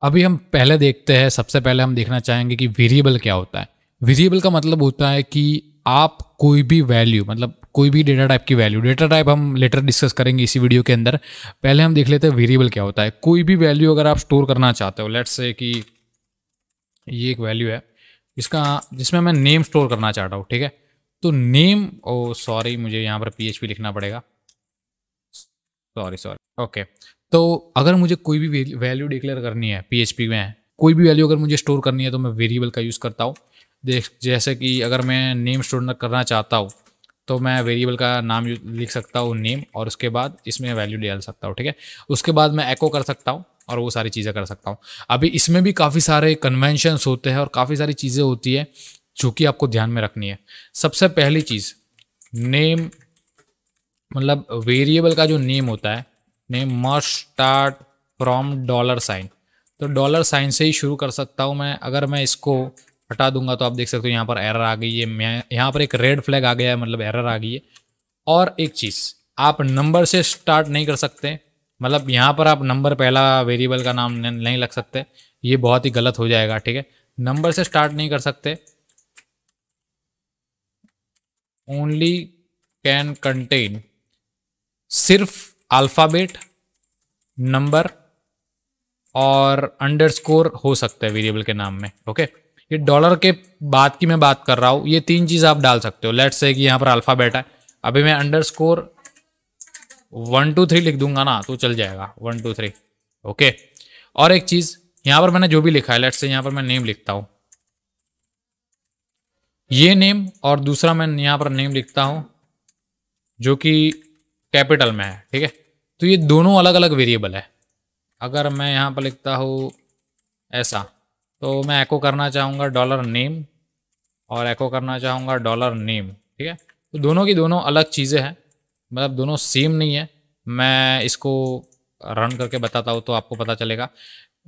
अभी हम पहले देखते हैं, सबसे पहले हम देखना चाहेंगे कि वेरिएबल क्या होता है। वेरिएबल का मतलब होता है कि आप कोई भी वैल्यू, मतलब कोई भी डेटा टाइप की वैल्यू, डेटा टाइप हम लेटर डिस्कस करेंगे इसी वीडियो के अंदर। पहले हम देख लेते हैं वेरिएबल क्या होता है। कोई भी वैल्यू अगर आप स्टोर करना चाहते हो, लेट्स से कि ये एक वैल्यू है जिसमें मैं नेम स्टोर करना चाहता हूँ, ठीक है। तो नेम, ओ सॉरी, मुझे यहाँ पर PHP लिखना पड़ेगा, सॉरी ओके। तो अगर मुझे कोई भी वैल्यू डिक्लेयर करनी है PHP में, कोई भी वैल्यू अगर मुझे स्टोर करनी है तो मैं वेरिएबल का यूज़ करता हूँ। जैसे कि अगर मैं नेम स्टोर करना चाहता हूँ तो मैं वेरिएबल का नाम लिख सकता हूँ नेम, और उसके बाद इसमें वैल्यू डाल सकता हूँ, ठीक है। उसके बाद मैं एको कर सकता हूँ और वो सारी चीज़ें कर सकता हूँ। अभी इसमें भी काफ़ी सारे कन्वेंशंस होते हैं और काफ़ी सारी चीज़ें होती है जो कि आपको ध्यान में रखनी है। सबसे पहली चीज़, नेम, मतलब वेरिएबल का जो नेम होता है, नेम मस्ट स्टार्ट फ्रॉम $साइन। तो $साइन से ही शुरू कर सकता हूँ मैं। अगर मैं इसको हटा दूंगा तो आप देख सकते हो यहाँ पर एरर आ गई है, मैं यहाँ पर एक रेड फ्लैग आ गया है, मतलब एरर आ गई है। और एक चीज़, आप नंबर से स्टार्ट नहीं कर सकते, मतलब यहाँ पर आप नंबर पहला वेरिएबल का नाम नहीं लग सकते, ये बहुत ही गलत हो जाएगा, ठीक है। नंबर से स्टार्ट नहीं कर सकते। ओनली कैन कंटेन, सिर्फ अल्फ़ाबेट, नंबर और अंडरस्कोर हो सकता है वेरिएबल के नाम में, ओके। ये डॉलर के बाद की मैं बात कर रहा हूँ, ये तीन चीज़ आप डाल सकते हो। लेट्स से कि यहाँ पर अल्फ़ाबेट है, अभी मैं अंडरस्कोर 1 2 3 लिख दूंगा ना तो चल जाएगा, 1 2 3, ओके। और एक चीज़, यहाँ पर मैंने जो भी लिखा है, लेट्स से यहाँ पर मैं नेम लिखता हूँ, ये नेम, और दूसरा मैं यहाँ पर नेम लिखता हूँ जो कि कैपिटल में है, ठीक है। तो ये दोनों अलग अलग वेरिएबल है। अगर मैं यहाँ पर लिखता हूँ ऐसा, तो मैं एको करना चाहूँगा $नेम और एको करना चाहूँगा $नेम, ठीक है। तो दोनों की दोनों अलग चीज़ें हैं, मतलब दोनों सेम नहीं है। मैं इसको रन करके बताता हूँ तो आपको पता चलेगा।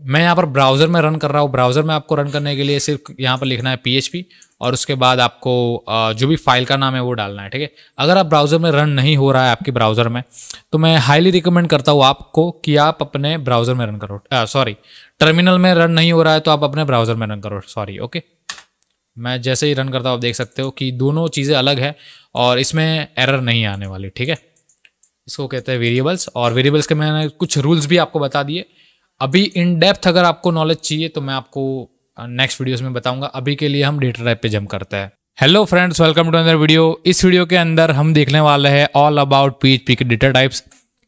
मैं यहाँ पर ब्राउज़र में रन कर रहा हूँ। ब्राउज़र में आपको रन करने के लिए सिर्फ यहाँ पर लिखना है PHP और उसके बाद आपको जो भी फाइल का नाम है वो डालना है, ठीक है। अगर आप ब्राउज़र में रन नहीं हो रहा है आपके ब्राउज़र में, तो मैं हाईली रिकमेंड करता हूँ आपको कि आप अपने ब्राउज़र में रन करो, सॉरी, टर्मिनल में रन नहीं हो रहा है तो आप अपने ब्राउज़र में रन करो, सॉरी, ओके। मैं जैसे ही रन करता हूँ आप देख सकते हो कि दोनों चीज़ें अलग है और इसमें एरर नहीं आने वाली, ठीक है। इसको कहते हैं वेरिएबल्स, और वेरिएबल्स के मैंने कुछ रूल्स भी आपको बता दिए। अभी इन डेप्थ अगर आपको नॉलेज चाहिए तो मैं आपको नेक्स्ट वीडियोस में बताऊंगा। अभी के लिए हम डेटा टाइप पे जंप करते हैं। Hello friends, welcome to another video. इस वीडियो के अंदर हम देखने वाले हैं ऑल अबाउट PHP के डेटा टाइप्स,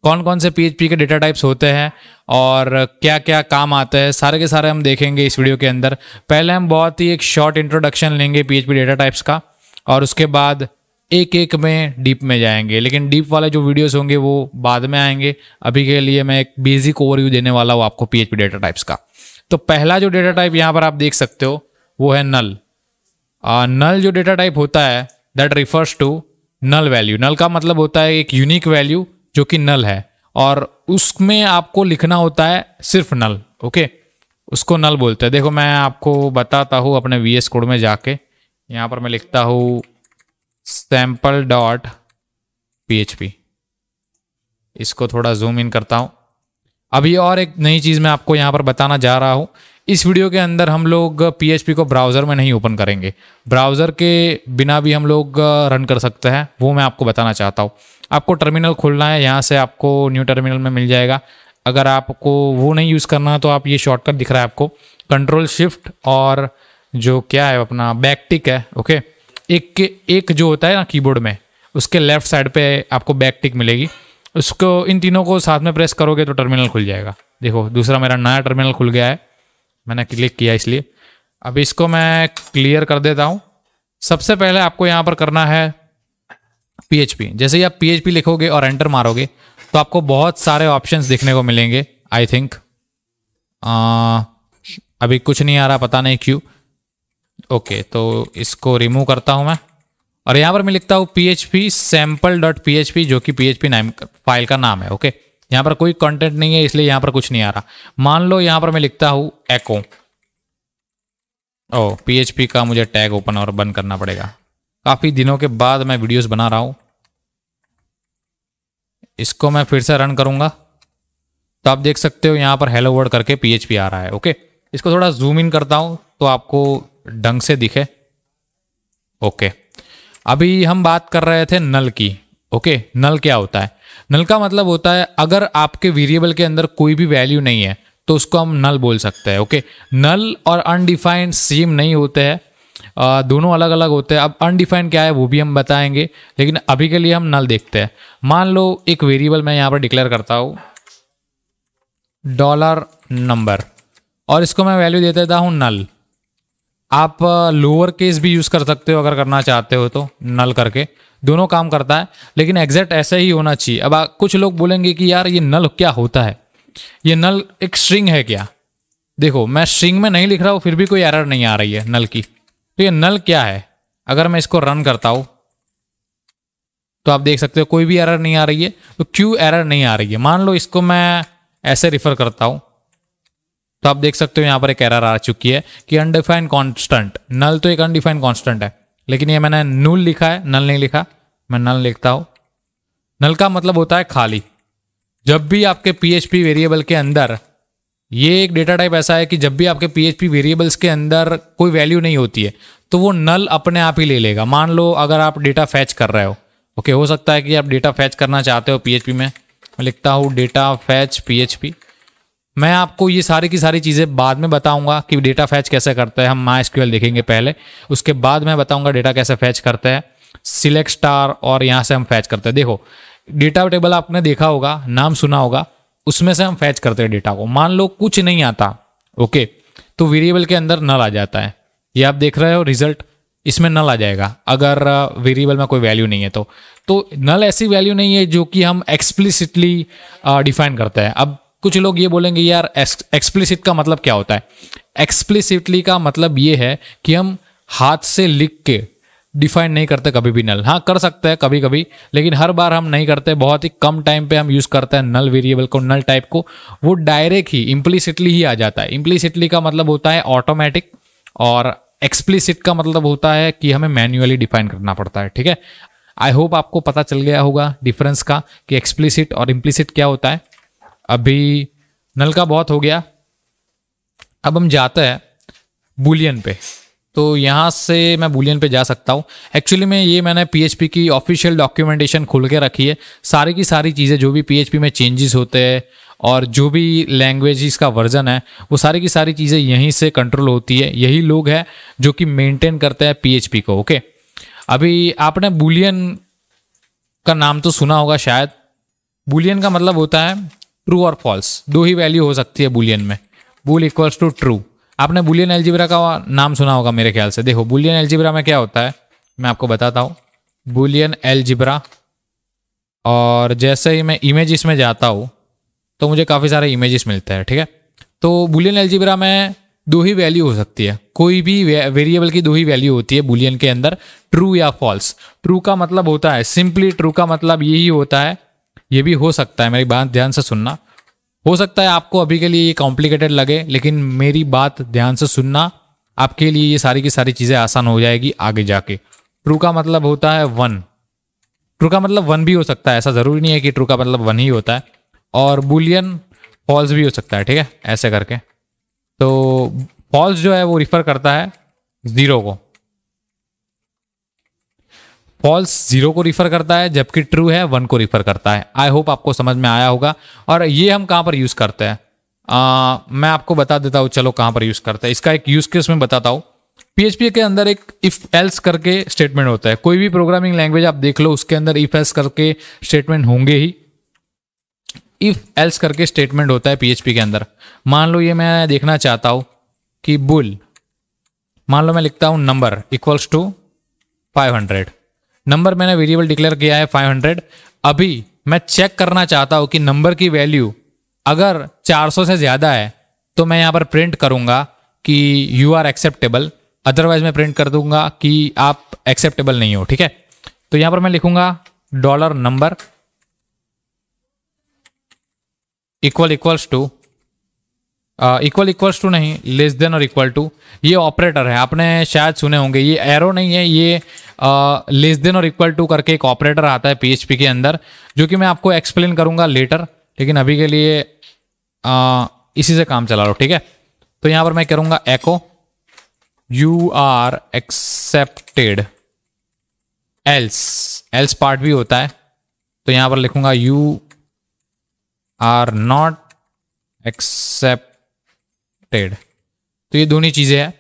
कौन कौन से PHP के डेटा टाइप्स होते हैं और क्या क्या काम आते हैं, सारे के सारे हम देखेंगे इस वीडियो के अंदर। पहले हम बहुत ही एक शॉर्ट इंट्रोडक्शन लेंगे PHP डेटा टाइप्स का, और उसके बाद एक एक में डीप में जाएंगे, लेकिन डीप वाले जो वीडियोस होंगे वो बाद में आएंगे। अभी के लिए मैं एक बेसिक ओवरव्यू देने वाला हूँ आपको PHP डेटा टाइप्स का। तो पहला जो डेटा टाइप यहाँ पर आप देख सकते हो वो है नल। नल जो डेटा टाइप होता है that refers to null value. Null का मतलब होता है एक यूनिक वैल्यू जो कि नल है, और उसमें आपको लिखना होता है सिर्फ नल, ओके। उसको नल बोलते हैं। देखो मैं आपको बताता हूँ अपने VS कोड में जाके, यहाँ पर मैं लिखता हूँ sample.php, इसको थोड़ा जूम इन करता हूँ। अभी और एक नई चीज़ मैं आपको यहाँ पर बताना जा रहा हूँ। इस वीडियो के अंदर हम लोग PHP को ब्राउज़र में नहीं ओपन करेंगे, ब्राउज़र के बिना भी हम लोग रन कर सकते हैं, वो मैं आपको बताना चाहता हूँ। आपको टर्मिनल खोलना है, यहाँ से आपको न्यू टर्मिनल में मिल जाएगा। अगर आपको वो नहीं यूज़ करना है तो आप ये शॉर्टकट दिख रहा है आपको, Ctrl+Shift और जो क्या है अपना बैक टिक है, ओके। एक जो होता है ना कीबोर्ड में, उसके लेफ्ट साइड पे आपको बैक टिक मिलेगी, उसको इन तीनों को साथ में प्रेस करोगे तो टर्मिनल खुल जाएगा। देखो दूसरा मेरा नया टर्मिनल खुल गया है, मैंने क्लिक किया इसलिए। अब इसको मैं क्लियर कर देता हूँ। सबसे पहले आपको यहाँ पर करना है PHP। जैसे ही आप PHP लिखोगे और एंटर मारोगे तो आपको बहुत सारे ऑप्शंस देखने को मिलेंगे। आई थिंक अभी कुछ नहीं आ रहा, पता नहीं क्यों। ओके, तो इसको रिमूव करता हूँ मैं, और यहाँ पर मैं लिखता हूँ PHP sample.php, जो कि PHP नाम फाइल का नाम है, ओके। यहाँ पर कोई कंटेंट नहीं है इसलिए यहाँ पर कुछ नहीं आ रहा। मान लो यहाँ पर मैं लिखता हूँ एको, PHP का मुझे टैग ओपन और बंद करना पड़ेगा। काफ़ी दिनों के बाद मैं वीडियोस बना रहा हूँ। इसको मैं फिर से रन करूँगा तो आप देख सकते हो यहाँ पर हेलो वर्ल्ड करके PHP आ रहा है। ओके, इसको थोड़ा जूम इन करता हूँ तो आपको ढंग से दिखे। ओके, अभी हम बात कर रहे थे नल की। ओके, नल क्या होता है? नल का मतलब होता है अगर आपके वेरिएबल के अंदर कोई भी वैल्यू नहीं है तो उसको हम नल बोल सकते हैं। ओके, नल और अनडिफाइंड सेम नहीं होते हैं, दोनों अलग अलग होते हैं। अब अनडिफाइंड क्या है वो भी हम बताएंगे, लेकिन अभी के लिए हम नल देखते हैं। मान लो एक वेरिएबल मैं यहाँ पर डिक्लेयर करता हूँ $नंबर, और इसको मैं वैल्यू दे देता हूँ नल। आप लोअर केस भी यूज़ कर सकते हो अगर करना चाहते हो तो, नल करके दोनों काम करता है, लेकिन एग्जैक्ट ऐसा ही होना चाहिए। अब कुछ लोग बोलेंगे कि यार ये नल क्या होता है, ये नल एक स्ट्रिंग है क्या? देखो, मैं स्ट्रिंग में नहीं लिख रहा हूँ फिर भी कोई एरर नहीं आ रही है नल की। तो ये नल क्या है? अगर मैं इसको रन करता हूँ तो आप देख सकते हो कोई भी एरर नहीं आ रही है। तो क्यों एरर नहीं आ रही है? मान लो इसको मैं ऐसे रिफर करता हूँ तो आप देख सकते हो यहाँ पर एक एरर आ चुकी है कि अनडिफाइंड कांस्टेंट। नल तो एक अनडिफाइंड कांस्टेंट है, लेकिन ये मैंने नूल लिखा है, नल नहीं लिखा। मैं नल लिखता हूँ। नल का मतलब होता है खाली। जब भी आपके PHP वेरिएबल के अंदर, ये एक डेटा टाइप ऐसा है कि जब भी आपके PHP वेरिएबल्स के अंदर कोई वैल्यू नहीं होती है तो वो नल अपने आप ही ले लेगा। मान लो अगर आप डेटा फैच कर रहे हो, ओके, हो सकता है कि आप डेटा फैच करना चाहते हो PHP में। मैं लिखता हूँ डेटा फैच PHP। मैं आपको ये सारी की सारी चीज़ें बाद में बताऊंगा कि डेटा फैच कैसे करता है। हम MySQL देखेंगे पहले, उसके बाद मैं बताऊंगा डेटा कैसे फैच करते हैं। सिलेक्ट स्टार और यहाँ से हम फैच करते हैं। देखो, डेटा टेबल आपने देखा होगा, नाम सुना होगा, उसमें से हम फैच करते हैं डेटा को। मान लो कुछ नहीं आता, ओके, तो वेरिएबल के अंदर नल आ जाता है। ये आप देख रहे हो रिजल्ट, इसमें नल आ जाएगा अगर वेरिएबल में कोई वैल्यू नहीं है तो नल ऐसी वैल्यू नहीं है जो कि हम एक्सप्लिसिटली डिफाइन करते हैं। अब कुछ लोग ये बोलेंगे यार एक्सप्लिसिट का मतलब क्या होता है? एक्सप्लिसिटली का मतलब ये है कि हम हाथ से लिख के डिफाइन नहीं करते कभी भी नल। हाँ, कर सकते हैं कभी कभी, लेकिन हर बार हम नहीं करते। बहुत ही कम टाइम पे हम यूज़ करते हैं नल वेरिएबल को, नल टाइप को। वो डायरेक्ट ही इम्प्लिसिटली ही आ जाता है। इम्प्लिसिटली का मतलब होता है ऑटोमेटिक, और एक्सप्लिसिट का मतलब होता है कि हमें मैन्युअली डिफाइन करना पड़ता है। ठीक है, आई होप आपको पता चल गया होगा डिफरेंस का कि एक्सप्लिसिट और इम्प्लिसिट क्या होता है। अभी नल का बहुत हो गया, अब हम जाते हैं बूलियन पे। तो यहाँ से मैं बूलियन पे जा सकता हूँ। एक्चुअली में ये मैंने PHP की ऑफिशियल डॉक्यूमेंटेशन खोल के रखी है। सारी की सारी चीज़ें जो भी PHP में चेंजेस होते हैं और जो भी लैंग्वेजेस का वर्जन है, वो सारी की सारी चीज़ें यहीं से कंट्रोल होती है। यही लोग हैं जो कि मेंटेन करते हैं PHP को। ओके, अभी आपने बूलियन का नाम तो सुना होगा शायद। बूलियन का मतलब होता है ट्रू और फॉल्स, दो ही वैल्यू हो सकती है बूलियन में। बूल इक्वल्स टू ट्रू। आपने बूलियन अलजेब्रा का नाम सुना होगा मेरे ख्याल से। देखो, बूलियन अलजेब्रा में क्या होता है मैं आपको बताता हूँ। बूलियन अलजेब्रा, और जैसे ही मैं इमेजेस में जाता हूँ तो मुझे काफ़ी सारे इमेजेस मिलते हैं। ठीक है, तो बूलियन अलजेब्रा में दो ही वैल्यू हो सकती है, कोई भी वेरिएबल की दो ही वैल्यू होती है बूलियन के अंदर, ट्रू या फॉल्स। ट्रू का मतलब होता है सिंपली, ट्रू का मतलब यही होता है। ये भी हो सकता है, मेरी बात ध्यान से सुनना, हो सकता है आपको अभी के लिए ये कॉम्प्लिकेटेड लगे, लेकिन मेरी बात ध्यान से सुनना, आपके लिए ये सारी की सारी चीज़ें आसान हो जाएगी आगे जाके। ट्रू का मतलब होता है 1। ट्रू का मतलब 1 भी हो सकता है, ऐसा ज़रूरी नहीं है कि ट्रू का मतलब 1 ही होता है। और बूलियन फॉल्स भी हो सकता है। ठीक है, ऐसे करके। तो फॉल्स जो है वो रिफर करता है 0 को, फॉल्स 0 को रिफर करता है, जबकि ट्रू है 1 को रिफर करता है। आई होप आपको समझ में आया होगा। और ये हम कहाँ पर यूज़ करते हैं मैं आपको बता देता हूँ। चलो कहाँ पर यूज़ करते हैं इसका, एक यूज़ केस में बताता हूँ। PHP के अंदर एक इफ एल्स करके स्टेटमेंट होता है। कोई भी प्रोग्रामिंग लैंग्वेज आप देख लो, उसके अंदर इफ एल्स करके स्टेटमेंट होंगे ही। इफ एल्स करके स्टेटमेंट होता है PHP के अंदर। मान लो ये मैं देखना चाहता हूँ कि बुल, मान लो मैं लिखता हूँ नंबर इक्वल्स टू 500। नंबर मैंने वेरिएबल डिक्लेयर किया है 500। अभी मैं चेक करना चाहता हूं कि नंबर की वैल्यू अगर 400 से ज़्यादा है तो मैं यहाँ पर प्रिंट करूँगा कि यू आर एक्सेप्टेबल, अदरवाइज मैं प्रिंट कर दूंगा कि आप एक्सेप्टेबल नहीं हो। ठीक है, तो यहाँ पर मैं लिखूंगा $dollar number equals to equals to नहीं, लेस देन और इक्वल टू। ये ऑपरेटर है, आपने शायद सुने होंगे। ये एरो नहीं है, ये लेस देन और इक्वल टू करके एक ऑपरेटर आता है PHP के अंदर, जो कि मैं आपको एक्सप्लेन करूंगा लेटर। लेकिन अभी के लिए इसी से काम चला लो, ठीक है। तो यहाँ पर मैं करूँगा echo you are accepted, else part भी होता है, तो यहाँ पर लिखूंगा यू आर नॉट एक्सेप्टेड। तो ये दोनों चीज़ें हैं।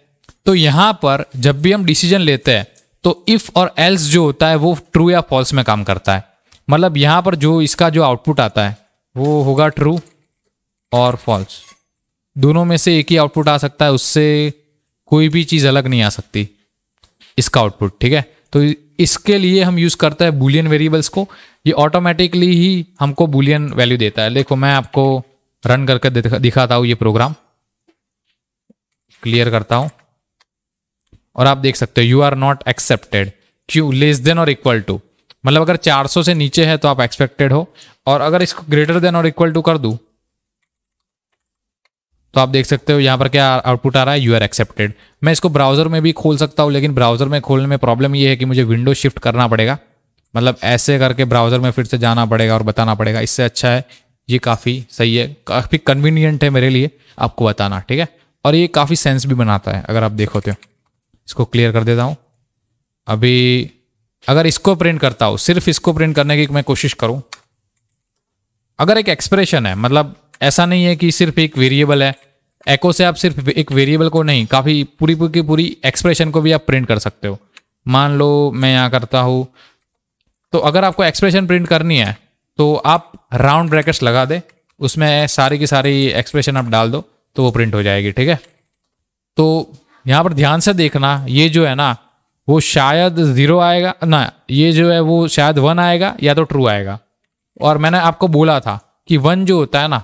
तो यहाँ पर जब भी हम डिसीजन लेते हैं तो इफ और एल्स जो होता है वो ट्रू या फॉल्स में काम करता है। मतलब यहाँ पर जो इसका जो आउटपुट आता है वो होगा ट्रू और फॉल्स, दोनों में से एक ही आउटपुट आ सकता है, उससे कोई भी चीज़ अलग नहीं आ सकती इसका आउटपुट, ठीक है। तो इसके लिए हम यूज़ करते हैं बूलियन वेरिएबल्स को, ये ऑटोमेटिकली ही हमको बूलियन वैल्यू देता है। देखो मैं आपको रन करके दिखाता हूँ, ये प्रोग्राम क्लियर करता हूँ और आप देख सकते हो यू आर नॉट एक्सेप्टेड, क्यों, लेस देन और इक्वल टू, मतलब अगर 400 से नीचे है तो आप एक्सपेक्टेड हो, और अगर इसको ग्रेटर देन और इक्वल टू कर दूं तो आप देख सकते हो यहाँ पर क्या आउटपुट आ रहा है, यू आर एक्सेप्टेड। मैं इसको ब्राउजर में भी खोल सकता हूँ, लेकिन ब्राउजर में खोलने में प्रॉब्लम ये है कि मुझे विंडो शिफ्ट करना पड़ेगा, मतलब ऐसे करके ब्राउजर में फिर से जाना पड़ेगा और बताना पड़ेगा। इससे अच्छा है ये काफ़ी सही है, काफ़ी कन्वीनियंट है मेरे लिए आपको बताना, ठीक है। और ये काफ़ी सेंस भी बनाता है अगर आप देखो तो। इसको क्लियर कर देता हूँ। अभी अगर इसको प्रिंट करता हूँ, सिर्फ इसको प्रिंट करने की मैं कोशिश करूँ, अगर एक एक्सप्रेशन है, मतलब ऐसा नहीं है कि सिर्फ एक वेरिएबल है, एको से आप सिर्फ एक वेरिएबल को नहीं, काफ़ी पूरी की पूरी एक्सप्रेशन को भी आप प्रिंट कर सकते हो। मान लो मैं यहाँ करता हूँ, तो अगर आपको एक्सप्रेशन प्रिंट करनी है तो आप राउंड ब्रैकेट्स लगा दे, उसमें सारी की सारी एक्सप्रेशन आप डाल दो तो वो प्रिंट हो जाएगी, ठीक है। तो यहाँ पर ध्यान से देखना, ये जो है ना वो शायद 0 आएगा ना, ये जो है वो शायद 1 आएगा या तो ट्रू आएगा। और मैंने आपको बोला था कि 1 जो होता है ना,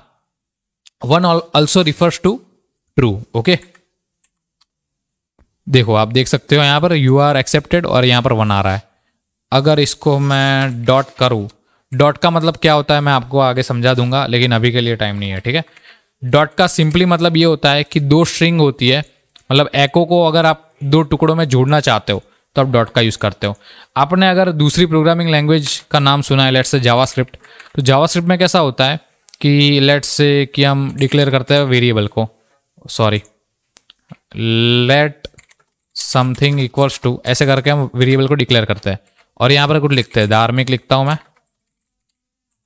1 also refers to true, okay. देखो आप देख सकते हो यहाँ पर यू आर एक्सेप्टेड और यहाँ पर 1 आ रहा है। अगर इसको मैं डॉट करूँ, डॉट का मतलब क्या होता है मैं आपको आगे समझा दूंगा, लेकिन अभी के लिए टाइम नहीं है, ठीक है। डॉट का सिंपली मतलब ये होता है कि 2 स्ट्रिंग होती है, मतलब एको को अगर आप 2 टुकड़ों में जोड़ना चाहते हो तो आप डॉट का यूज़ करते हो। आपने अगर दूसरी प्रोग्रामिंग लैंग्वेज का नाम सुना है, लेट्स से जावास्क्रिप्ट, तो जावास्क्रिप्ट में कैसा होता है कि लेट्स से कि हम डिक्लेयर करते हैं वेरिएबल को, sorry let something equals to, ऐसे करके हम वेरिएबल को डिक्लेयर करते हैं और यहाँ पर कुछ लिखते हैं, धार्मिक लिखता हूँ मैं,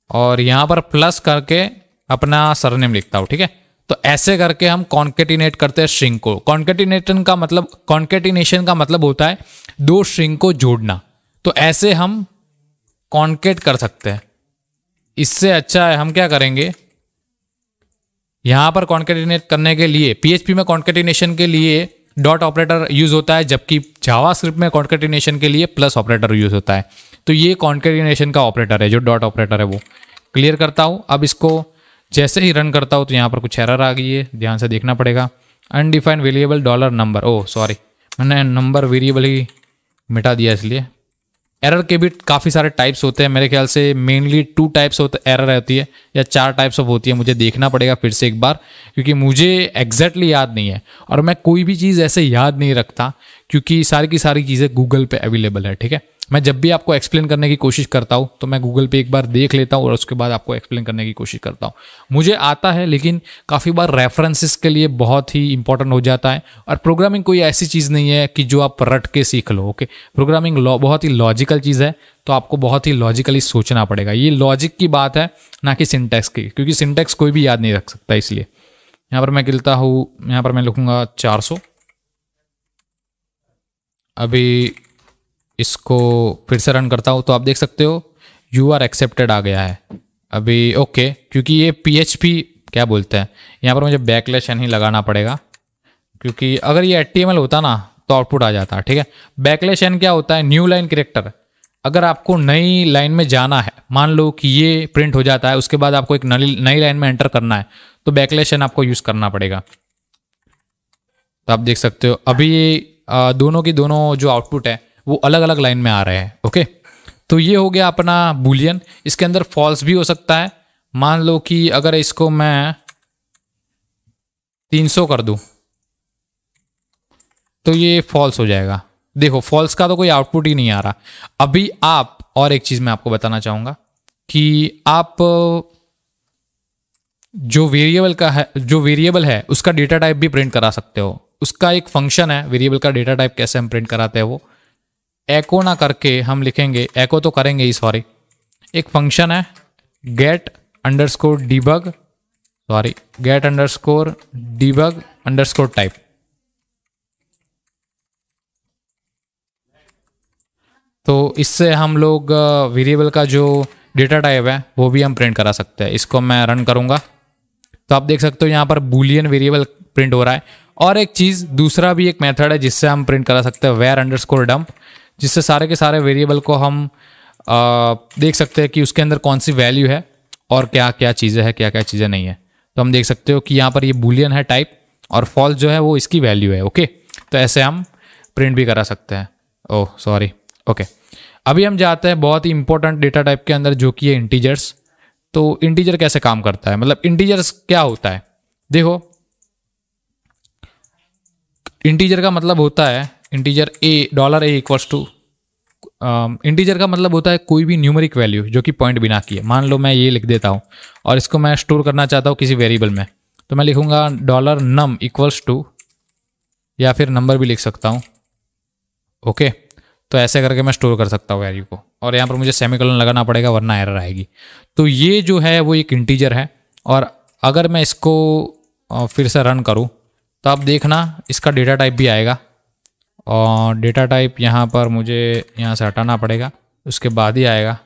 और यहाँ पर प्लस करके अपना सरनेम लिखता हूँ, ठीक है। तो ऐसे करके हम कॉन्केटिनेट करते हैं स्ट्रिंग को। कॉन्केटिनेशन का मतलब होता है 2 स्ट्रिंग को जोड़ना, तो ऐसे हम कॉन्केट कर सकते हैं। इससे अच्छा है हम क्या करेंगे, यहां पर कॉन्केटिनेट करने के लिए PHP में कॉन्केटिनेशन के लिए डॉट ऑपरेटर यूज होता है, जबकि जावास्क्रिप्ट में कॉन्केटिनेशन के लिए प्लस ऑपरेटर यूज होता है। तो ये कॉन्केटिनेशन का ऑपरेटर है, जो डॉट ऑपरेटर है वो क्लियर करता हूं। अब इसको जैसे ही रन करता हूं तो यहाँ पर कुछ एरर आ गई है, ध्यान से देखना पड़ेगा। Undefined variable $number, oh sorry मैंने नंबर वेरिएबल ही मिटा दिया, इसलिए एरर के भी काफ़ी सारे टाइप्स होते हैं, मेरे ख्याल से मेनली 2 टाइप्स एरर होती है या 4 टाइप्स ऑफ होती है, मुझे देखना पड़ेगा फिर से एक बार, क्योंकि मुझे एग्जैक्टली याद नहीं है और मैं कोई भी चीज़ ऐसे याद नहीं रखता, क्योंकि सारी की सारी चीज़ें गूगल पे अवेलेबल है, ठीक है। मैं जब भी आपको एक्सप्लेन करने की कोशिश करता हूँ तो मैं गूगल पे एक बार देख लेता हूँ और उसके बाद आपको एक्सप्लेन करने की कोशिश करता हूँ। मुझे आता है, लेकिन काफ़ी बार रेफरेंसेस के लिए बहुत ही इंपॉर्टेंट हो जाता है। और प्रोग्रामिंग कोई ऐसी चीज़ नहीं है कि जो आप रट के सीख लो, ओके। प्रोग्रामिंग बहुत ही लॉजिकल चीज़ है, तो आपको बहुत ही लॉजिकली सोचना पड़ेगा। ये लॉजिक की बात है, ना कि सिंटैक्स की, क्योंकि सिंटैक्स कोई भी याद नहीं रख सकता। इसलिए यहाँ पर मैं गिलता हूँ, यहाँ पर मैं लिखूँगा 400। अभी इसको फिर से रन करता हूँ तो आप देख सकते हो यू आर एक्सेप्टेड आ गया है अभी, ओके। क्योंकि ये PHP क्या बोलते हैं, यहाँ पर मुझे बैकलेशन ही लगाना पड़ेगा, क्योंकि अगर ये HTML होता ना तो आउटपुट आ जाता, ठीक है। बैकलेशन क्या होता है, न्यू लाइन कैरेक्टर। अगर आपको नई लाइन में जाना है, मान लो कि ये प्रिंट हो जाता है, उसके बाद आपको एक नई लाइन में एंटर करना है, तो बैकलेशन आपको यूज़ करना पड़ेगा। तो आप देख सकते हो अभी ये दोनों की दोनों जो आउटपुट है वो अलग अलग लाइन में आ रहे हैं, ओके। तो ये हो गया अपना बूलियन। इसके अंदर फॉल्स भी हो सकता है। मान लो कि अगर इसको मैं 300 कर दूं तो ये फॉल्स हो जाएगा। देखो फॉल्स का तो कोई आउटपुट ही नहीं आ रहा। अभी आप और एक चीज़ मैं आपको बताना चाहूँगा कि आप जो वेरिएबल है उसका डेटा टाइप भी प्रिंट करा सकते हो। उसका एक फंक्शन है, वेरिएबल का डेटा टाइप कैसे हम प्रिंट कराते हैं वो एको ना करके हम लिखेंगे, एको तो करेंगे ही सॉरी, एक फंक्शन है get underscore debug underscore type. तो इससे हम लोग वेरिएबल का जो डेटा टाइप है वो भी हम प्रिंट करा सकते हैं। इसको मैं रन करूंगा तो आप देख सकते हो यहाँ पर बूलियन वेरिएबल प्रिंट हो रहा है। और एक चीज़ दूसरा भी एक मेथड है जिससे हम प्रिंट करा सकते हैं वेयर अंडरस्कोर डंप, जिससे सारे के सारे वेरिएबल को हम देख सकते हैं कि उसके अंदर कौन सी वैल्यू है और क्या क्या चीज़ें हैं, क्या क्या चीज़ें नहीं है। तो हम देख सकते हो कि यहाँ पर ये बूलियन है टाइप और फॉल्स जो है वो इसकी वैल्यू है। ओके, तो ऐसे हम प्रिंट भी करा सकते हैं। Oh sorry, okay. अभी हम जाते हैं बहुत ही इंपॉर्टेंट डेटा टाइप के अंदर जो कि है इंटीजर्स। तो इंटीजर कैसे काम करता है, मतलब इंटीजर्स क्या होता है। देखो, इंटीजर का मतलब होता है integer $a equals to, integer का मतलब होता है कोई भी न्यूमेरिक वैल्यू जो कि पॉइंट बिना की है। मान लो मैं ये लिख देता हूँ और इसको मैं स्टोर करना चाहता हूँ किसी वेरिएबल में, तो मैं लिखूंगा $num इक्वल्स टू, या फिर नंबर भी लिख सकता हूँ। ओके, तो ऐसे करके मैं स्टोर कर सकता हूँ वैल्यू को, और यहाँ पर मुझे सेमीकोलन लगाना पड़ेगा वरना एरर आएगी। तो ये जो है वो एक इंटीजर है। और अगर मैं इसको फिर से रन करूँ तो आप देखना इसका डेटा टाइप भी आएगा, और डेटा टाइप यहाँ पर मुझे यहाँ से हटाना पड़ेगा, उसके बाद ही आएगा।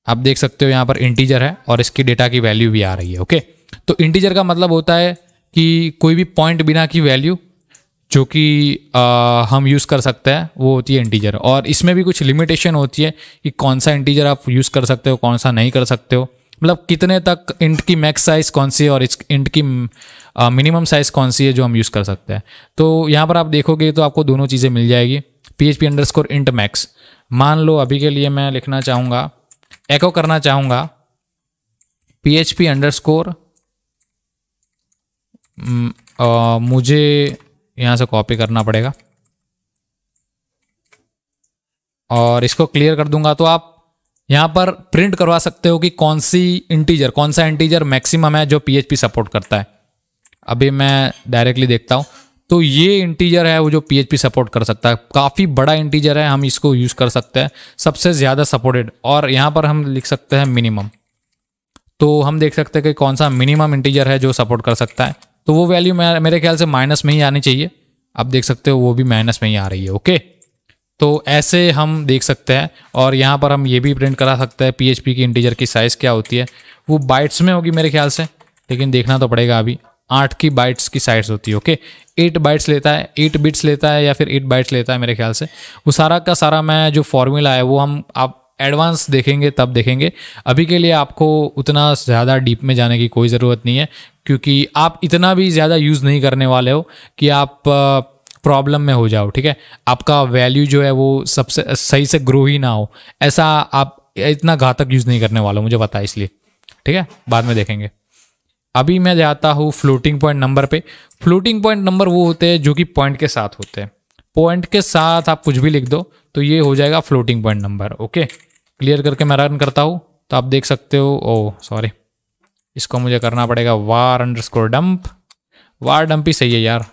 आप देख सकते हो यहाँ पर इंटीजर है और इसकी डेटा की वैल्यू भी आ रही है। ओके, तो इंटीजर का मतलब होता है कि कोई भी पॉइंट बिना की वैल्यू जो कि हम यूज़ कर सकते हैं वो होती है इंटीजर। और इसमें भी कुछ लिमिटेशन होती है कि कौन सा इंटीजर आप यूज़ कर सकते हो, कौन सा नहीं कर सकते हो, मतलब कितने तक इंट की मैक्स साइज़ कौन सी है और इस इंट की मिनिमम साइज़ कौन सी है जो हम यूज़ कर सकते हैं। तो यहाँ पर आप देखोगे तो आपको दोनों चीज़ें मिल जाएगी। PHP_int max, मान लो अभी के लिए मैं लिखना चाहूँगा, एको करना चाहूँगा PHP_, मुझे यहाँ से कॉपी करना पड़ेगा और इसको क्लियर कर दूंगा। तो आप यहाँ पर प्रिंट करवा सकते हो कि कौन सा इंटीजर मैक्सिमम है जो PHP सपोर्ट करता है। अभी मैं डायरेक्टली देखता हूँ तो ये इंटीजर है वो जो PHP सपोर्ट कर सकता है, काफ़ी बड़ा इंटीजर है, हम इसको यूज़ कर सकते हैं, सबसे ज़्यादा सपोर्टेड। और यहाँ पर हम लिख सकते हैं मिनिमम, तो हम देख सकते हैं कि कौन सा मिनिमम इंटीजर है जो सपोर्ट कर सकता है। तो वो वैल्यू मेरे ख्याल से माइनस में ही आनी चाहिए। आप देख सकते हो वो भी माइनस में ही आ रही है। ओके, तो ऐसे हम देख सकते हैं। और यहाँ पर हम ये भी प्रिंट करा सकते हैं PHP की इंटीजर की साइज़ क्या होती है, वो बाइट्स में होगी मेरे ख्याल से, लेकिन देखना तो पड़ेगा। अभी 8 की बाइट्स की साइज़ होती है। ओके, 8 बाइट्स लेता है, 8 बिट्स लेता है या फिर 8 बाइट्स लेता है मेरे ख्याल से। वो सारा का सारा मैं जो फॉर्मूला है वो हम आप एडवांस देखेंगे तब देखेंगे। अभी के लिए आपको उतना ज़्यादा डीप में जाने की कोई ज़रूरत नहीं है, क्योंकि आप इतना भी ज़्यादा यूज़ नहीं करने वाले हो कि आप प्रॉब्लम में हो जाओ। ठीक है, आपका वैल्यू जो है वो सबसे सही से ग्रो ही ना हो, ऐसा आप इतना घातक यूज़ नहीं करने वाला, मुझे पता है इसलिए। ठीक है, बाद में देखेंगे। अभी मैं जाता हूँ फ्लोटिंग पॉइंट नंबर पे। फ्लोटिंग पॉइंट नंबर वो होते हैं जो कि पॉइंट के साथ होते हैं। पॉइंट के साथ आप कुछ भी लिख दो तो ये हो जाएगा floating point number. Okay, clear करके मैं रन करता हूँ तो आप देख सकते हो, ओह सॉरी, इसको मुझे करना पड़ेगा var_dump। वार डंप ही सही है यार,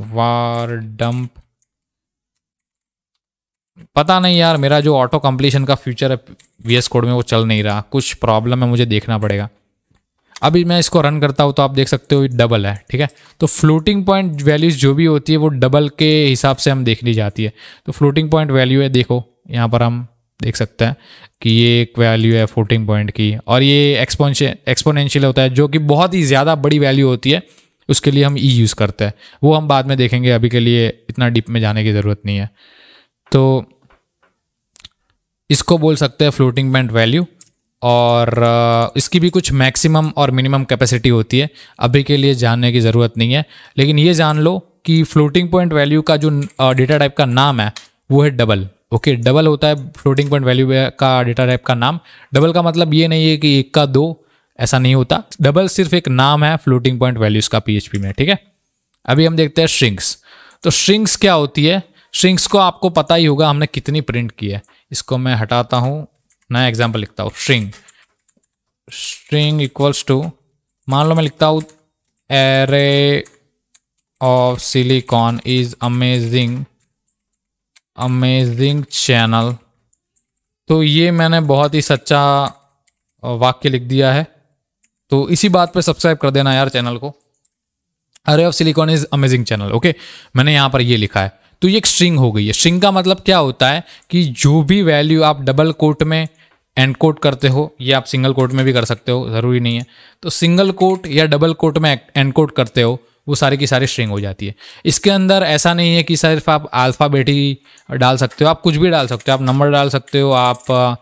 var dump। पता नहीं यार, मेरा जो ऑटो कंप्लीशन का फीचर है VS कोड में वो चल नहीं रहा, कुछ प्रॉब्लम है, मुझे देखना पड़ेगा। अभी मैं इसको रन करता हूँ तो आप देख सकते हो डबल है। ठीक है, तो फ्लोटिंग पॉइंट वैल्यूज जो भी होती है वो डबल के हिसाब से हम देख ली जाती है। तो फ्लोटिंग पॉइंट वैल्यू है, देखो यहाँ पर हम देख सकते हैं कि ये एक वैल्यू है फ्लोटिंग पॉइंट की, और ये एक्सपोनेंशियल होता है जो कि बहुत ही ज़्यादा बड़ी वैल्यू होती है, उसके लिए हम ई यूज़ करते हैं, वो हम बाद में देखेंगे, अभी के लिए इतना डीप में जाने की ज़रूरत नहीं है। तो इसको बोल सकते हैं फ्लोटिंग पॉइंट वैल्यू, और इसकी भी कुछ मैक्सिमम और मिनिमम कैपेसिटी होती है, अभी के लिए जानने की ज़रूरत नहीं है। लेकिन ये जान लो कि फ्लोटिंग पॉइंट वैल्यू का जो डेटा टाइप का नाम है वो है डबल। ओके, डबल होता है फ्लोटिंग पॉइंट वैल्यू का डेटा टाइप का नाम। डबल का मतलब ये नहीं है कि 1 का 2, ऐसा नहीं होता। डबल सिर्फ एक नाम है फ्लोटिंग पॉइंट वैल्यूज़ का PHP में। ठीक है, अभी हम देखते हैं स्ट्रिंग्स। तो स्ट्रिंग्स क्या होती है, स्ट्रिंग्स को आपको पता ही होगा हमने कितनी प्रिंट की है। इसको मैं हटाता हूँ, नया एग्जाम्पल लिखता हूँ, स्ट्रिंग इक्वल्स टू, मान लो मैं लिखता हूँ array of silicon is amazing channel. तो ये मैंने बहुत ही सच्चा वाक्य लिख दिया है। तो इसी बात पे सब्सक्राइब कर देना यार चैनल को। अरे of silicon is amazing channel, okay, मैंने यहाँ पर ये लिखा है। तो ये एक स्ट्रिंग हो गई है। स्ट्रिंग का मतलब क्या होता है कि जो भी वैल्यू आप डबल कोट में एनकोड करते हो, या आप सिंगल कोट में भी कर सकते हो, ज़रूरी नहीं है, तो सिंगल कोट या डबल कोट में एनकोड करते हो, वो सारी की सारी स्ट्रिंग हो जाती है। इसके अंदर ऐसा नहीं है कि सिर्फ आप अल्फ़ाबेट ही डाल सकते हो, आप कुछ भी डाल सकते हो, आप नंबर डाल सकते हो, आप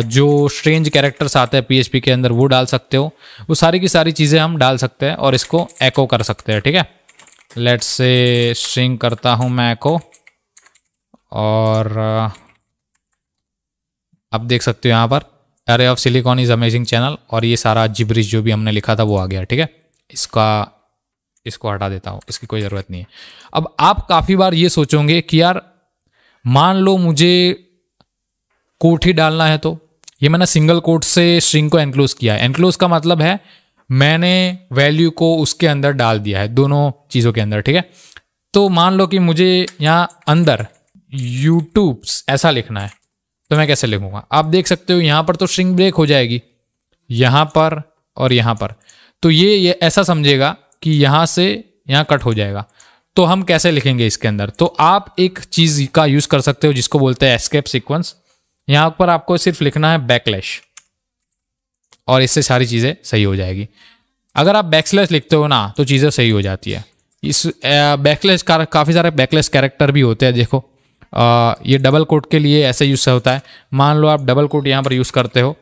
जो स्ट्रेंज कैरेक्टर्स आते हैं पीएचपी के अंदर वो डाल सकते हो, वो सारी की सारी चीज़ें हम डाल सकते हैं और इसको एको कर सकते हैं, ठीक है। लेट्स से स्ट्रिंग करता हूँ मैं एको, और आप देख सकते हो यहाँ पर अरे of silicon is amazing channel, और ये सारा जिब्रिश जो भी हमने लिखा था वो आ गया, ठीक है। इसको हटा देता हूँ, इसकी कोई ज़रूरत नहीं है। अब आप काफ़ी बार ये सोचोगे कि यार मान लो मुझे कोट ही डालना है, तो ये मैंने सिंगल कोट से स्ट्रिंग को एनक्लोज किया है। एनक्लोज का मतलब है मैंने वैल्यू को उसके अंदर डाल दिया है, दोनों चीज़ों के अंदर, ठीक है। तो मान लो कि मुझे यहाँ अंदर यूट्यूब्स ऐसा लिखना है, तो मैं कैसे लिखूँगा? आप देख सकते हो यहाँ पर तो स्ट्रिंग ब्रेक हो जाएगी, यहाँ पर और यहाँ पर। तो ये ऐसा समझेगा कि यहाँ से यहाँ कट हो जाएगा। तो हम कैसे लिखेंगे इसके अंदर? तो आप एक चीज़ का यूज़ कर सकते हो जिसको बोलते हैं एस्केप सीक्वेंस। यहाँ पर आपको सिर्फ लिखना है बैकस्लैश, और इससे सारी चीज़ें सही हो जाएगी। अगर आप बैकस्लैश लिखते हो ना तो चीज़ें सही हो जाती है। इस बैकस्लैश काफ़ी सारे बैकस्लैश कैरेक्टर भी होते हैं, देखो ये डबल कोट के लिए ऐसे यूज़ होता है। मान लो आप डबल कोट यहाँ पर यूज़ करते हो,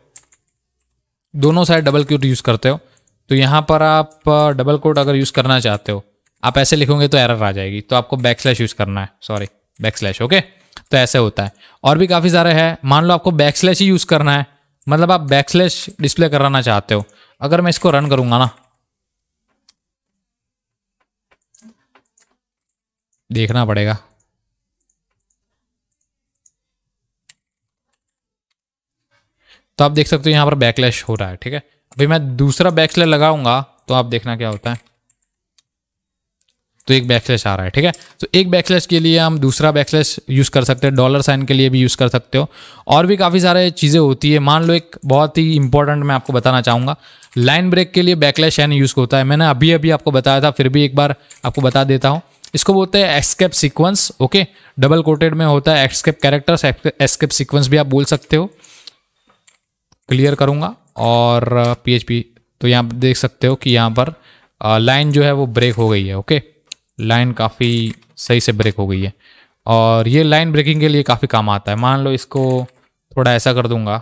दोनों साइड डबल कोट यूज़ करते हो, तो यहाँ पर आप डबल कोट अगर यूज़ करना चाहते हो, आप ऐसे लिखोगे तो एरर आ जाएगी, तो आपको बैकस्लैश यूज़ करना है, सॉरी बैकस्लैश, ओके। तो ऐसे होता है। और भी काफ़ी सारे हैं। मान लो आपको बैकस्लैश ही यूज़ करना है, मतलब आप बैकस्लैश डिस्प्ले कराना चाहते हो। अगर मैं इसको रन करूँगा ना, देखना पड़ेगा, तो आप देख सकते हो यहाँ पर बैकस्लैश हो रहा है, ठीक है। अभी मैं दूसरा बैकस्लैश लगाऊंगा तो आप देखना क्या होता है, तो एक बैकस्लैश आ रहा है, ठीक है। तो एक बैकस्लैश के लिए हम दूसरा बैकस्लैश यूज़ कर सकते हैं, डॉलर साइन के लिए भी यूज़ कर सकते हो, और भी काफ़ी सारे चीज़ें होती है। मान लो एक बहुत ही इंपॉर्टेंट मैं आपको बताना चाहूँगा, लाइन ब्रेक के लिए बैकस्लैश एन यूज़ होता है। मैंने अभी अभी आपको बताया था, फिर भी एक बार आपको बता देता हूँ। इसको बोलते हैं escape sequence, okay. Double coated में होता है एस्केप कैरेक्टर्स, एस्केप सीक्वेंस भी आप बोल सकते हो। क्लियर करूँगा, और PHP तो यहाँ देख सकते हो कि यहाँ पर लाइन जो है वो ब्रेक हो गई है, ओके। लाइन काफ़ी सही से ब्रेक हो गई है, और ये लाइन ब्रेकिंग के लिए काफ़ी काम आता है। मान लो इसको थोड़ा ऐसा कर दूंगा,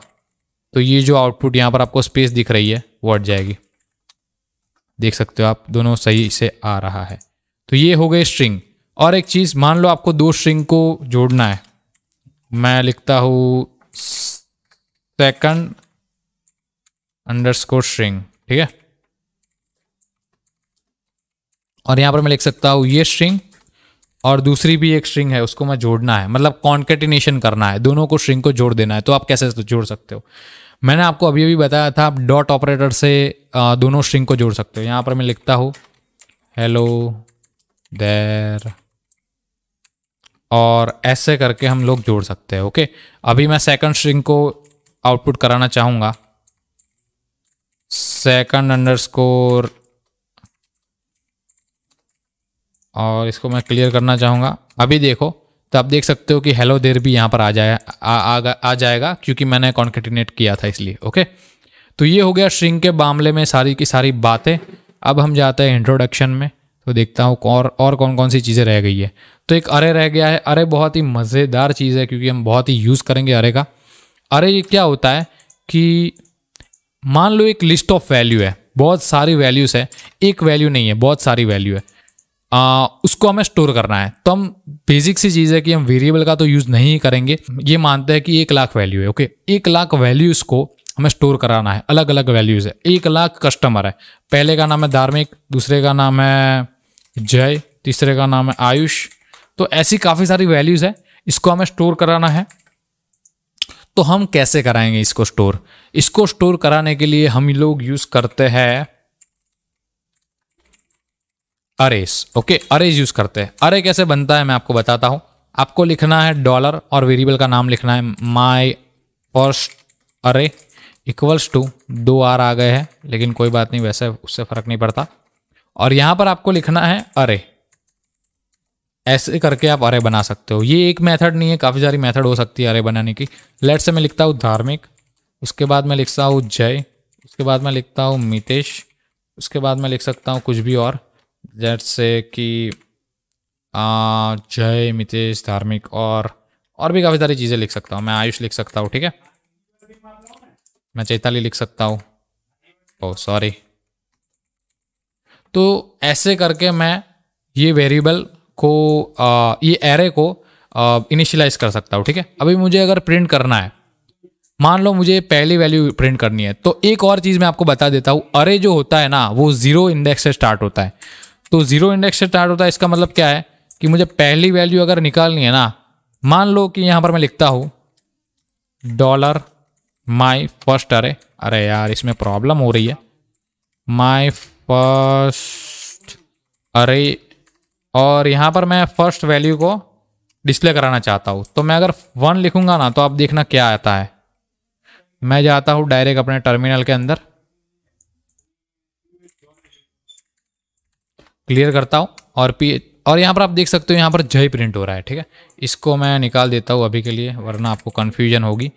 तो ये जो आउटपुट यहाँ पर आपको स्पेस दिख रही है वो हट जाएगी, देख सकते हो आप, दोनों सही से आ रहा है। तो ये हो गई स्ट्रिंग। और एक चीज़, मान लो आपको दो स्ट्रिंग को जोड़ना है, मैं लिखता हूँ सेकंड अंडरस्कोर स्ट्रिंग, ठीक है। और यहाँ पर मैं लिख सकता हूँ ये स्ट्रिंग, और दूसरी भी एक स्ट्रिंग है उसको मैं जोड़ना है, मतलब कॉन्केटिनेशन करना है, दोनों को स्ट्रिंग को जोड़ देना है। तो आप कैसे जोड़ सकते हो? मैंने आपको अभी अभी बताया था, आप डॉट ऑपरेटर से दोनों स्ट्रिंग को जोड़ सकते हो। यहाँ पर मैं लिखता हूँ हेलो देयर, और ऐसे करके हम लोग जोड़ सकते हैं, ओके। अभी मैं सेकंड स्ट्रिंग को आउटपुट कराना चाहूँगा, सेकंड अंडरस्कोर, और इसको मैं क्लियर करना चाहूँगा। अभी देखो तो आप देख सकते हो कि हेलो देयर भी यहाँ पर आ जाएगा, क्योंकि मैंने कॉन्केटिनेट किया था इसलिए, ओके। तो ये हो गया स्ट्रिंग के मामले में सारी की सारी बातें। अब हम जाते हैं इंट्रोडक्शन में, तो देखता हूँ और कौन कौन सी चीज़ें रह गई है। तो एक अरे रह गया है। अरे बहुत ही मज़ेदार चीज़ है, क्योंकि हम बहुत ही यूज़ करेंगे अरे का। अरे ये क्या होता है कि मान लो एक लिस्ट ऑफ वैल्यू है, बहुत सारी वैल्यूज़ है, एक वैल्यू नहीं है, बहुत सारी वैल्यू है, उसको हमें स्टोर करना है। तो हम बेसिक सी चीज़ है कि हम वेरिएबल का तो यूज़ नहीं करेंगे, ये मानते हैं कि 1,00,000 वैल्यू है, ओके। 1,00,000 वैल्यूज़ को हमें स्टोर कराना है, अलग अलग वैल्यूज़ है। 1,00,000 कस्टमर है, पहले का नाम है धार्मिक, दूसरे का नाम है जय, तीसरे का नाम है आयुष। तो ऐसी काफ़ी सारी वैल्यूज़ है, इसको हमें स्टोर कराना है। तो हम कैसे कराएंगे इसको स्टोर? इसको स्टोर कराने के लिए हम लोग यूज करते हैं अरेज। ओके, अरेज यूज करते हैं। अरे कैसे बनता है मैं आपको बताता हूं। आपको लिखना है डॉलर और वेरिएबल का नाम लिखना है माई फर्स्ट अरे इक्वल्स टू, 2 आर आ गए हैं लेकिन कोई बात नहीं, वैसे उससे फर्क नहीं पड़ता। और यहां पर आपको लिखना है अरे। ऐसे करके आप अरे बना सकते हो। ये एक मेथड नहीं है, काफ़ी सारी मेथड हो सकती है अरे बनाने की। लेट से मैं लिखता हूँ धार्मिक, उसके बाद मैं लिखता हूँ जय, उसके बाद मैं लिखता हूँ मितेश, उसके बाद मैं लिख सकता हूँ कुछ भी और, जैसे कि जय मितेश धार्मिक, और भी काफ़ी सारी चीज़ें लिख सकता हूँ। मैं आयुष लिख सकता हूँ, ठीक है, मैं चैताली लिख सकता हूँ, ओह सॉरी। तो ऐसे करके मैं ये वेरिएबल को ये एरे को इनिशियलाइज कर सकता हूँ, ठीक है। अभी मुझे अगर प्रिंट करना है, मान लो मुझे पहली वैल्यू प्रिंट करनी है, तो एक और चीज़ मैं आपको बता देता हूँ। अरे जो होता है ना वो 0 इंडेक्स से स्टार्ट होता है। तो 0 इंडेक्स से स्टार्ट होता है, इसका मतलब क्या है कि मुझे पहली वैल्यू अगर निकालनी है ना, मान लो कि यहाँ पर मैं लिखता हूँ डॉलर माई फर्स्ट अरे, अरे यार इसमें प्रॉब्लम हो रही है, माई फर्स्ट अरे, और यहाँ पर मैं फर्स्ट वैल्यू को डिस्प्ले कराना चाहता हूँ। तो मैं अगर 1 लिखूंगा ना, तो आप देखना क्या आता है। मैं जाता हूँ डायरेक्ट अपने टर्मिनल के अंदर, क्लियर करता हूँ और यहाँ पर आप देख सकते हो यहाँ पर जय प्रिंट हो रहा है, ठीक है। इसको मैं निकाल देता हूँ अभी के लिए, वरना आपको कन्फ्यूजन होगी।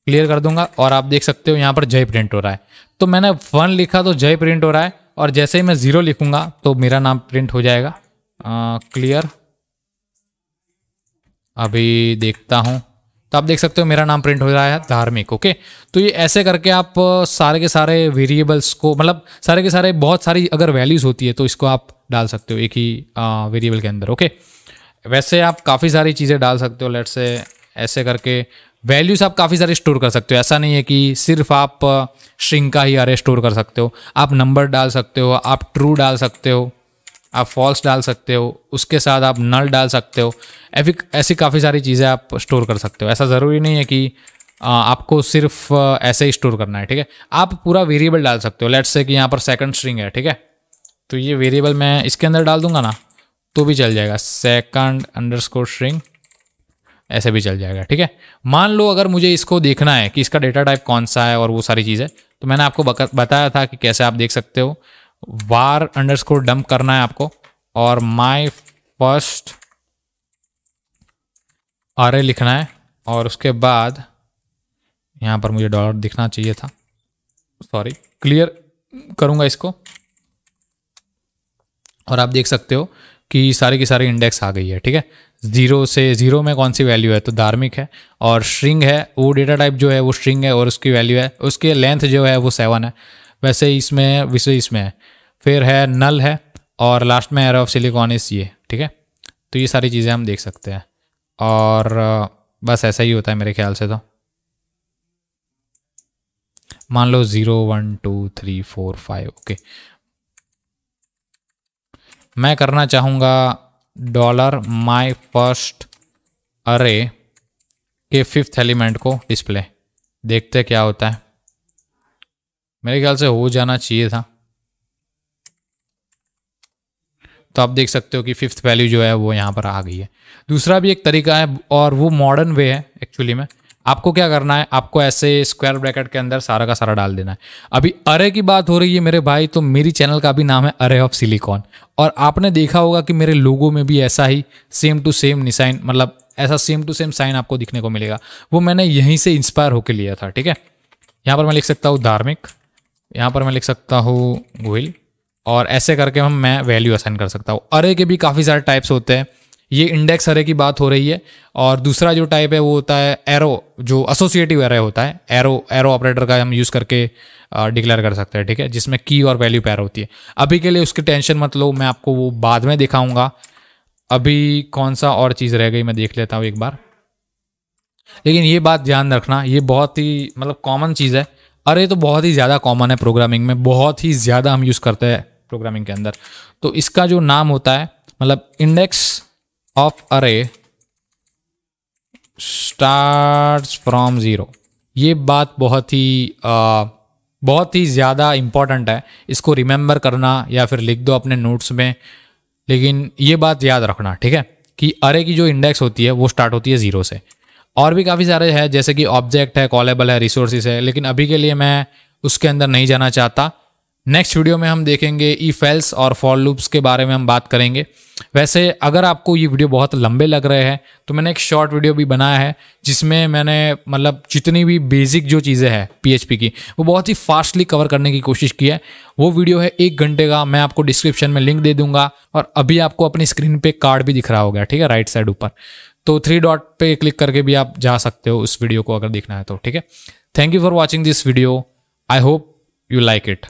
क्लियर कर दूंगा और आप देख सकते हो यहाँ पर जय प्रिंट हो रहा है। तो मैंने 1 लिखा तो जय प्रिंट हो रहा है, और जैसे ही मैं 0 लिखूंगा तो मेरा नाम प्रिंट हो जाएगा। क्लियर, अभी देखता हूँ, तो आप देख सकते हो मेरा नाम प्रिंट हो रहा है धार्मिक। ओके, तो ये ऐसे करके आप सारे के सारे वेरिएबल्स को, मतलब सारे के सारे, बहुत सारी अगर वैल्यूज़ होती है तो इसको आप डाल सकते हो एक ही वेरिएबल के अंदर। ओके, वैसे आप काफ़ी सारी चीज़ें डाल सकते हो। लेट से ऐसे करके वैल्यूज़ आप काफ़ी सारी स्टोर कर सकते हो। ऐसा नहीं है कि सिर्फ आप स्ट्रिंग का ही अरे स्टोर कर सकते हो, आप नंबर डाल सकते हो, आप ट्रू डाल सकते हो, आप फॉल्स डाल सकते हो, उसके साथ आप नल डाल सकते हो। ऐसी काफ़ी सारी चीज़ें आप स्टोर कर सकते हो। ऐसा ज़रूरी नहीं है कि आपको सिर्फ ऐसे ही स्टोर करना है, ठीक है। आप पूरा वेरिएबल डाल सकते हो। लेट्स से कि यहाँ पर सेकंड स्ट्रिंग है, ठीक है, तो ये वेरिएबल मैं इसके अंदर डाल दूंगा ना तो भी चल जाएगा, सेकंड अंडरस्कोर स्ट्रिंग, ऐसे भी चल जाएगा, ठीक है। मान लो अगर मुझे इसको देखना है कि इसका डेटा टाइप कौन सा है और वो सारी चीज़ें, तो मैंने आपको बताया था कि कैसे आप देख सकते हो। वार अंडरस्कोर डंप करना है आपको, और माई फर्स्ट अरे लिखना है, और उसके बाद यहाँ पर मुझे डॉलर दिखना चाहिए था, सॉरी। क्लियर करूँगा इसको और आप देख सकते हो कि सारी की सारी इंडेक्स आ गई है, ठीक है। 0 से 0 में कौन सी वैल्यू है, तो धार्मिक है, और स्ट्रिंग है, वो डेटा टाइप जो है वो स्ट्रिंग है, और उसकी वैल्यू है, उसकी लेंथ जो है वो 7 है। वैसे इसमें है, फिर है नल है, और लास्ट में एरे ऑफ सिलिकॉन इस ये, ठीक है। तो ये सारी चीज़ें हम देख सकते हैं, और बस ऐसा ही होता है मेरे ख्याल से। तो मान लो 0 1 2 3 4 5, ओके। मैं करना चाहूँगा डॉलर माई फर्स्ट अरे के 5th एलिमेंट को डिस्प्ले, देखते क्या होता है। मेरे ख्याल से हो जाना चाहिए था। तो आप देख सकते हो कि 5th वैल्यू जो है वो यहाँ पर आ गई है। दूसरा भी एक तरीका है, और वो मॉडर्न वे है एक्चुअली में। आपको क्या करना है, आपको ऐसे स्क्वायर ब्रैकेट के अंदर सारा का सारा डाल देना है। अभी अरे की बात हो रही है मेरे भाई, तो मेरी चैनल का भी नाम है अरे ऑफ सिलिकॉन, और आपने देखा होगा कि मेरे लोगो में भी ऐसा ही सेम टू सेम निशान, मतलब ऐसा सेम टू सेम साइन आपको दिखने को मिलेगा। वो मैंने यहीं से इंस्पायर होकर लिया था, ठीक है। यहाँ पर मैं लिख सकता हूँ धार्मिक, यहाँ पर मैं लिख सकता हूँ गोहिल, और ऐसे करके मैं वैल्यू असाइन कर सकता हूँ। अरे के भी काफ़ी सारे टाइप्स होते हैं, ये इंडेक्स अरे की बात हो रही है। और दूसरा जो टाइप है वो होता है एरो, जो एसोसिएटिव अरे होता है। एरो ऑपरेटर का हम यूज़ करके डिक्लेयर कर सकते हैं, ठीक है, जिसमें की और वैल्यू पैर होती है। अभी के लिए उसकी टेंशन मत लो, मैं आपको वो बाद में दिखाऊंगा। अभी कौन सा और चीज़ रह गई मैं देख लेता हूँ एक बार। लेकिन ये बात ध्यान रखना, ये बहुत ही मतलब कॉमन चीज़ है। अरे तो बहुत ही ज़्यादा कॉमन है प्रोग्रामिंग में, बहुत ही ज़्यादा हम यूज़ करते हैं प्रोग्रामिंग के अंदर। तो इसका जो नाम होता है, मतलब इंडेक्स ऑफ अरे स्टार्ट्स फ्रॉम 0, ये बात बहुत ही ज़्यादा इम्पॉर्टेंट है, इसको रिमेंबर करना या फिर लिख दो अपने नोट्स में। लेकिन ये बात याद रखना, ठीक है, कि अरे की जो इंडेक्स होती है वो स्टार्ट होती है 0 से। और भी काफ़ी सारे हैं, जैसे कि ऑब्जेक्ट है, कॉलेबल है, रिसोर्सेज है, लेकिन अभी के लिए मैं उसके अंदर नहीं जाना चाहता। नेक्स्ट वीडियो में हम देखेंगे इफ एल्स और फॉर लूप्स के बारे में हम बात करेंगे। वैसे अगर आपको ये वीडियो बहुत लंबे लग रहे हैं तो मैंने एक शॉर्ट वीडियो भी बनाया है जिसमें मैंने मतलब जितनी भी बेसिक जो चीज़ें हैं PHP की वो बहुत ही फास्टली कवर करने की कोशिश की है। वो वीडियो है 1 घंटे का, मैं आपको डिस्क्रिप्शन में लिंक दे दूंगा और अभी आपको अपनी स्क्रीन पे कार्ड भी दिख रहा होगा, ठीक है, राइट साइड ऊपर। तो 3 डॉट पे क्लिक करके भी आप जा सकते हो उस वीडियो को अगर देखना है तो, ठीक है। Thank you for watching this video, I hope you like it.